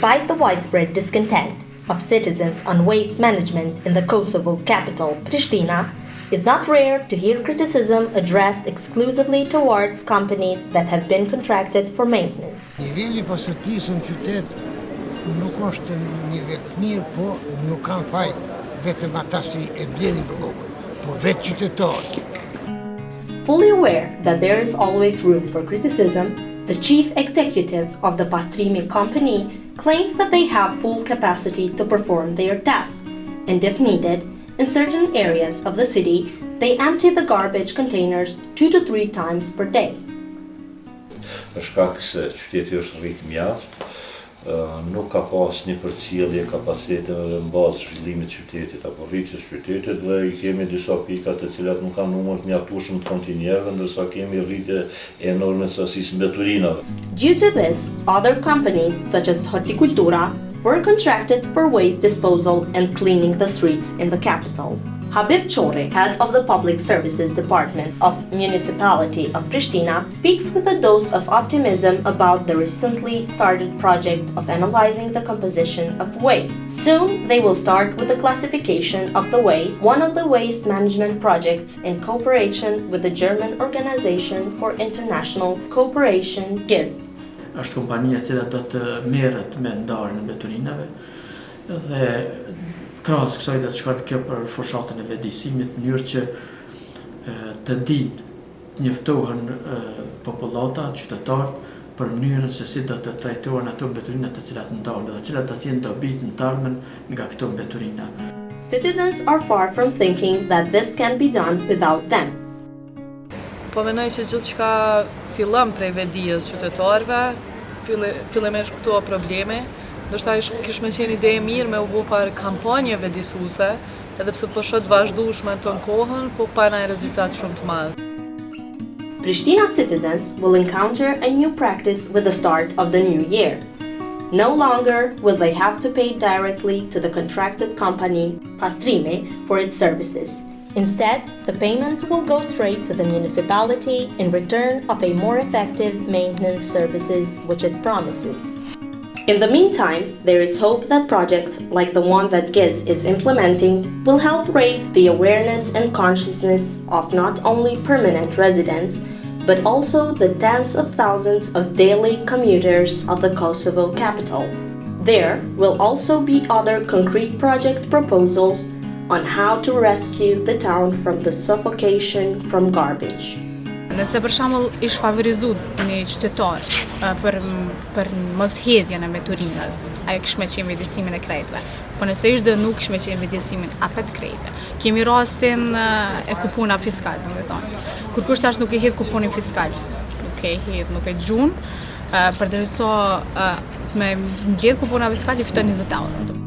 Despite the widespread discontent of citizens on waste management in the Kosovo capital, Prishtina, it's not rare to hear criticism addressed exclusively towards companies that have been contracted for maintenance. Niveli pasërtisë në qytet nuk është nivel mirë, po nuk kanë faj vetëm ata si e bledhin rrugën, po vetë qytetarët. Fully aware that there is always room for criticism, the chief executive of the Pastrimi company claims that they have full capacity to perform their tasks, and if needed, in certain areas of the city, they empty the garbage containers 2 to 3 times per day. Për shkak se qyteti është rrit mjaft, nuk ka pas një përcjellje kapaciteteve në bazë zhvillimit të qytetit apo rritjes së qytetit dhe i kemi disa pika të cilat nuk kanë numër të mjaftueshëm të kontinjerëve, ndërsa kemi rritje enorme sasisë mbeturinave. Due to this, other companies such as Horticultura were contracted for waste disposal and cleaning the streets in the capital. Habib Chori, head of the Public Services Department of Municipality of Prishtina, speaks with a dose of optimism about the recently started project of analyzing the composition of waste. Soon, they will start with the classification of the waste, one of the waste management projects in cooperation with the German Organization for International Cooperation, GIZ. Është kompania që do të merret me ndarjen e mbeturinave dhe krahas kësaj do të shkojë kjo për fushatën e vedisimit në mënyrë që të ditë njoftohen popullata, qytetarët për mënyrën se si do të trajtohen ato mbeturina të cilat ndalen dhe të cilat do të jenë dobit në tarmen nga këto mbeturina. Citizens are far from thinking that this can be done without them. Po mendoj se gjithçka fillon prej vetdijes qytetarëve, fillimisht kuptoa probleme. Ndoshta kish më qenë ide e mirë me u bë par kampanje vetdisuese, edhe pse po shoh të vazhdueshme ton kohën, po pa ndonjë rezultat shumë të madh. Prishtina citizens will encounter a new practice with the start of the new year. No longer will they have to pay directly to the contracted company, Pastrimi, for its services. Instead, the payment will go straight to the municipality in return of a more effective maintenance services which it promises. In the meantime, there is hope that projects like the one that GIZ is implementing will help raise the awareness and consciousness of not only permanent residents, but also the tens of thousands of daily commuters of the Kosovo capital. There will also be other concrete project proposals on how to rescue the town from the suffocation from garbage. Nëse për shembull ish favorizuar një qytetar për mos hedhjen e mbeturinës, ai kish me qenë vendesimin e krejtëve. Po nëse ishte nuk kish me qenë vendesimin apet krejtëve. Kemi rastin e kupona fiskal, domethënë. Kur kush tash nuk e hedh kuponin fiskal, nuk e hedh, nuk e gjun, përderisa me ngjedh kupona fiskal i fiton 20 euro.